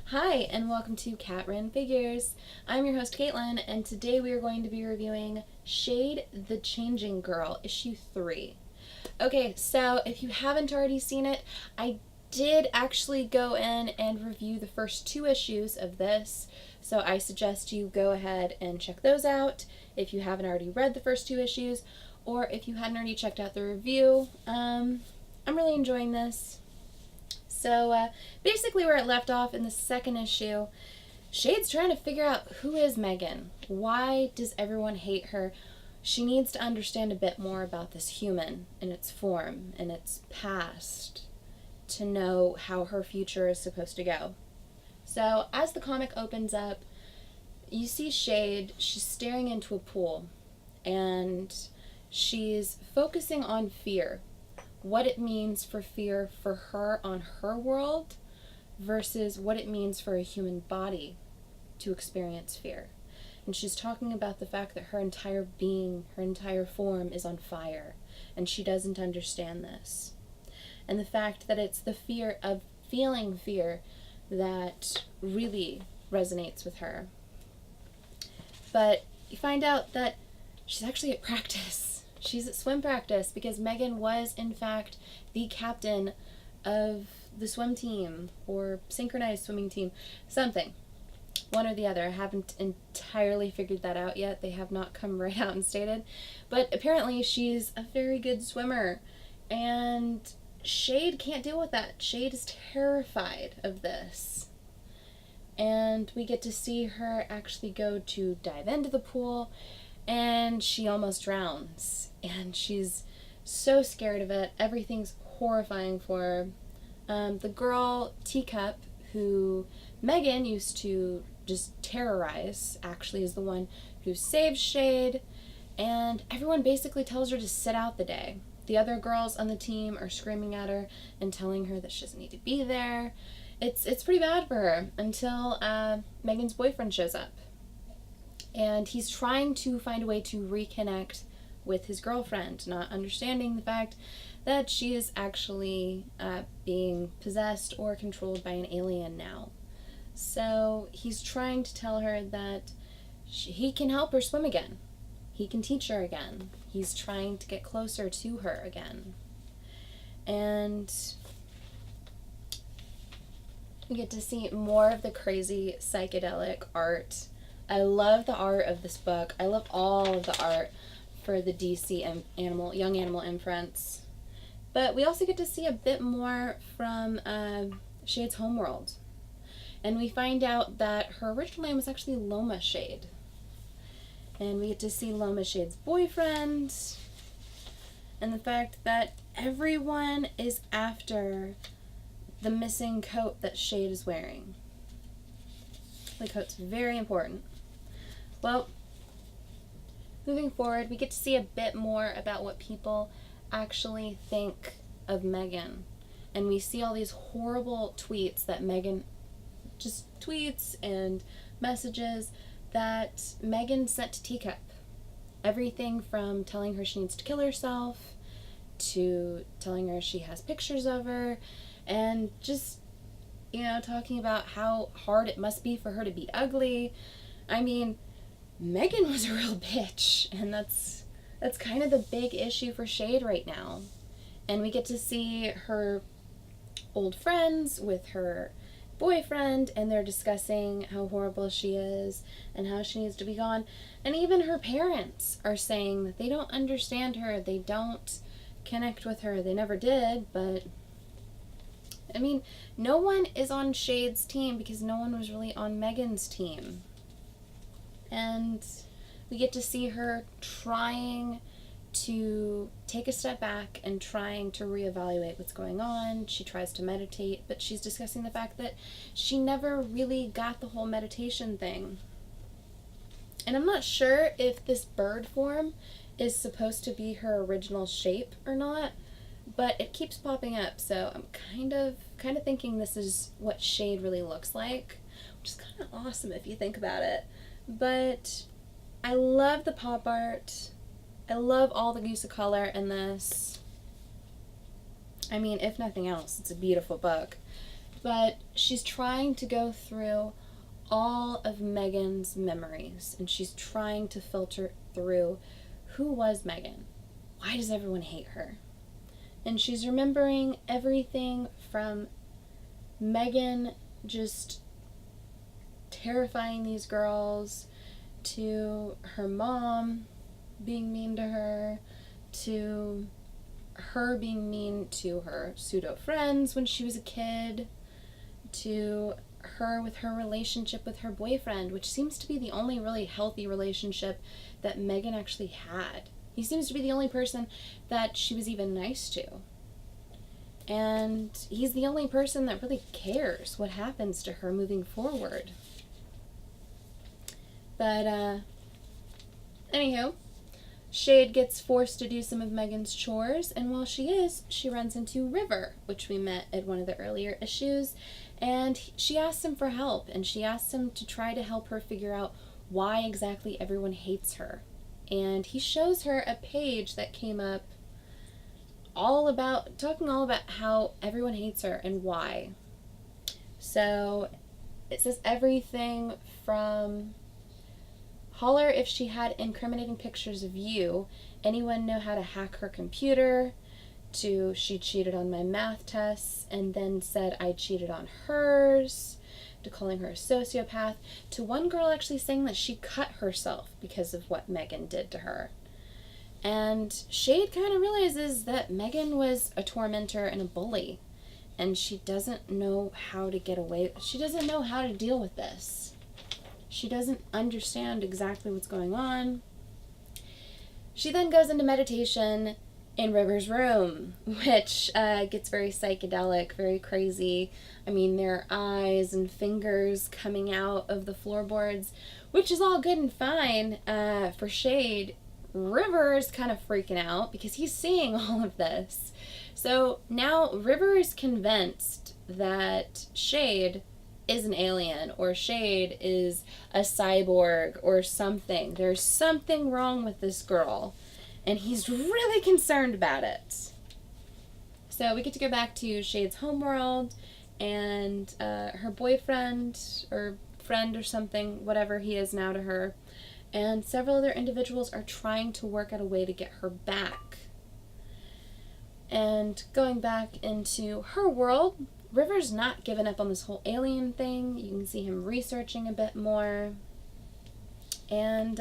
Hi, and welcome to Cat Ran Figures. I'm your host, Caitlin, and today we are going to be reviewing Shade the Changing Girl, issue 3. Okay, so if you haven't already seen it, I did actually go in and review the first 2 issues of this, so I suggest you go ahead and check those out if you haven't already read the first 2 issues, or if you hadn't already checked out the review. I'm really enjoying this. So basically where it left off in the second issue, Shade's trying to figure out who is Megan. Why does everyone hate her? She needs to understand a bit more about this human and its form and its past to know how her future is supposed to go. So as the comic opens up, you see Shade, she's staring into a pool and she's focusing on fear. What it means for fear for her on her world versus what it means for a human body to experience fear. And she's talking about the fact that her entire being, her entire form is on fire, and she doesn't understand this. And the fact that it's the fear of feeling fear that really resonates with her. But you find out that she's actually at practice. She's at swim practice because Megan was, in fact, the captain of the swim team or synchronized swimming team, something. One or the other. I haven't entirely figured that out yet. They have not come right out and stated. But apparently she's a very good swimmer. And Shade can't deal with that. Shade is terrified of this. And we get to see her actually go to dive into the pool, and she almost drowns. And she's so scared of it. Everything's horrifying for her. The girl, Teacup, who Megan used to just terrorize, actually is the one who saves Shade, and everyone basically tells her to sit out the day. The other girls on the team are screaming at her and telling her that she doesn't need to be there. It's pretty bad for her until Megan's boyfriend shows up. And he's trying to find a way to reconnect with his girlfriend, not understanding the fact that she is actually being possessed or controlled by an alien now. So he's trying to tell her that he can help her swim again. He can teach her again. He's trying to get closer to her again. And we get to see more of the crazy psychedelic art. I love the art of this book. I love all of the art for the DC Young Animal imprints. But we also get to see a bit more from Shade's homeworld. And we find out that her original name was actually Loma Shade. And we get to see Loma Shade's boyfriend. And the fact that everyone is after the missing coat that Shade is wearing. The coat's very important. Well, moving forward, we get to see a bit more about what people actually think of Megan. And we see all these horrible tweets that Megan just tweets and messages that Megan sent to Teacup. Everything from telling her she needs to kill herself to telling her she has pictures of her and just, talking about how hard it must be for her to be ugly. I mean, Megan was a real bitch, and that's kind of the big issue for Shade right now. And we get to see her old friends with her boyfriend, and they're discussing how horrible she is and how she needs to be gone. And even her parents are saying that they don't understand her, they don't connect with her, they never did, but I mean, no one is on Shade's team because no one was really on Megan's team. And we get to see her trying to take a step back and trying to reevaluate what's going on. She tries to meditate, but she's discussing the fact that she never really got the whole meditation thing. And I'm not sure if this bird form is supposed to be her original shape or not, but it keeps popping up, so I'm kind of thinking this is what Shade really looks like, which is kind of awesome if you think about it. But I love the pop art. I love all the use of color in this. I mean, if nothing else, it's a beautiful book. But she's trying to go through all of Megan's memories, and she's trying to filter through who was Megan? Why does everyone hate her? And she's remembering everything from Megan just terrifying these girls, to her mom being mean to her, to her being mean to her pseudo friends when she was a kid, to her with her relationship with her boyfriend, which seems to be the only really healthy relationship that Megan actually had. He seems to be the only person that she was even nice to. And he's the only person that really cares what happens to her moving forward. But, anywho, Shade gets forced to do some of Megan's chores, and while she is, she runs into River, which we met at one of the earlier issues, and she asks him for help, and she asks him to try to help her figure out why exactly everyone hates her. And he shows her a page that came up talking all about how everyone hates her and why. So it says everything from holler if she had incriminating pictures of you, anyone know how to hack her computer, to she cheated on my math tests and then said I cheated on hers, to calling her a sociopath, to one girl actually saying that she cut herself because of what Megan did to her. And Shade kind of realizes that Megan was a tormentor and a bully, and she doesn't know how to get away. She doesn't know how to deal with this. She doesn't understand exactly what's going on. She then goes into meditation in River's room, which gets very psychedelic, very crazy. I mean, there are eyes and fingers coming out of the floorboards, which is all good and fine for Shade. River is kind of freaking out because he's seeing all of this. So now River is convinced that Shade is an alien, or Shade is a cyborg or something. There's something wrong with this girl, and he's really concerned about it. So we get to go back to Shade's homeworld, and her boyfriend or friend or something, whatever he is now to her, and several other individuals are trying to work out a way to get her back. And going back into her world, River's not given up on this whole alien thing. You can see him researching a bit more. And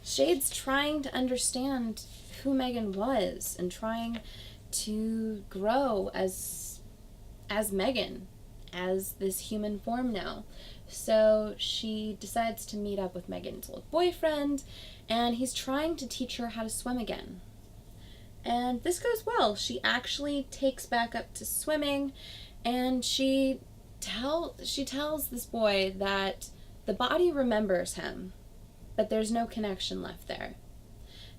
Shade's trying to understand who Megan was and trying to grow as Megan, as this human form now. So she decides to meet up with Megan's old boyfriend, and he's trying to teach her how to swim again. And this goes well. She actually takes back up to swimming, and she tells this boy that the body remembers him, but there's no connection left there.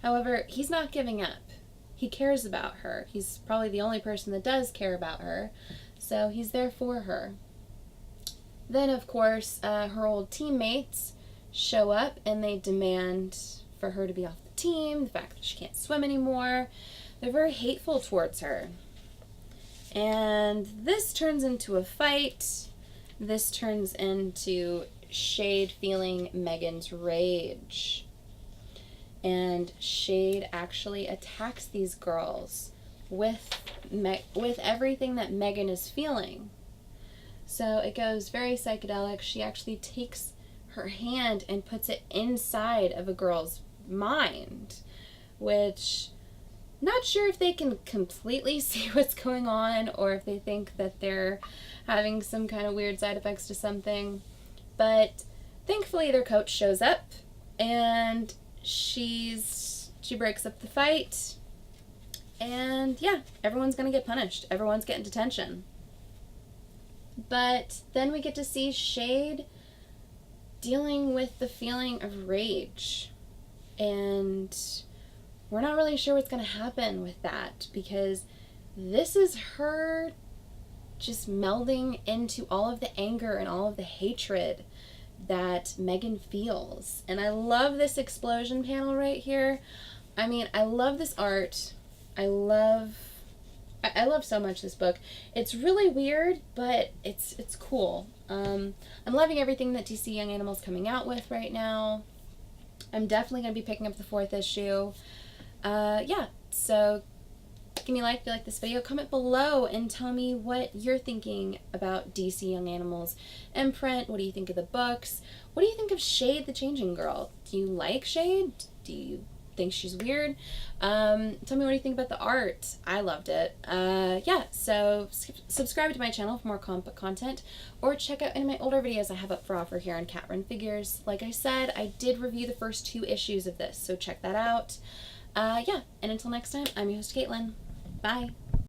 However, he's not giving up. He cares about her. He's probably the only person that does care about her, so he's there for her. Then, of course, her old teammates show up, and they demand for her to be off the team, the fact that she can't swim anymore. They're very hateful towards her. And this turns into a fight. This turns into Shade feeling Megan's rage. And Shade actually attacks these girls with everything that Megan is feeling. So it goes very psychedelic. She actually takes her hand and puts it inside of a girl's mind, which, not sure if they can completely see what's going on or if they think that they're having some kind of weird side effects to something. But thankfully their coach shows up, and she breaks up the fight, and yeah, everyone's gonna get punished. Everyone's getting detention. But then we get to see Shade dealing with the feeling of rage, and we're not really sure what's going to happen with that, because this is her just melding into all of the anger and all of the hatred that Megan feels. And I love this explosion panel right here. I mean, I love this art. I love I love so much this book. It's really weird, but it's cool. I'm loving everything that DC Young Animal's coming out with right now. I'm definitely going to be picking up the 4th issue. Yeah, so give me a like if you like this video. Comment below and tell me what you're thinking about DC Young Animals imprint. What do you think of the books? What do you think of Shade the Changing Girl? Do you like Shade? Do you think she's weird? Tell me what you think about the art. I loved it. Yeah, so subscribe to my channel for more comic book content, or check out any of my older videos I have up for offer here on Cat Run Figures. Like I said, I did review the first 2 issues of this, so check that out. Yeah, and until next time, I'm your host, Caitlin. Bye.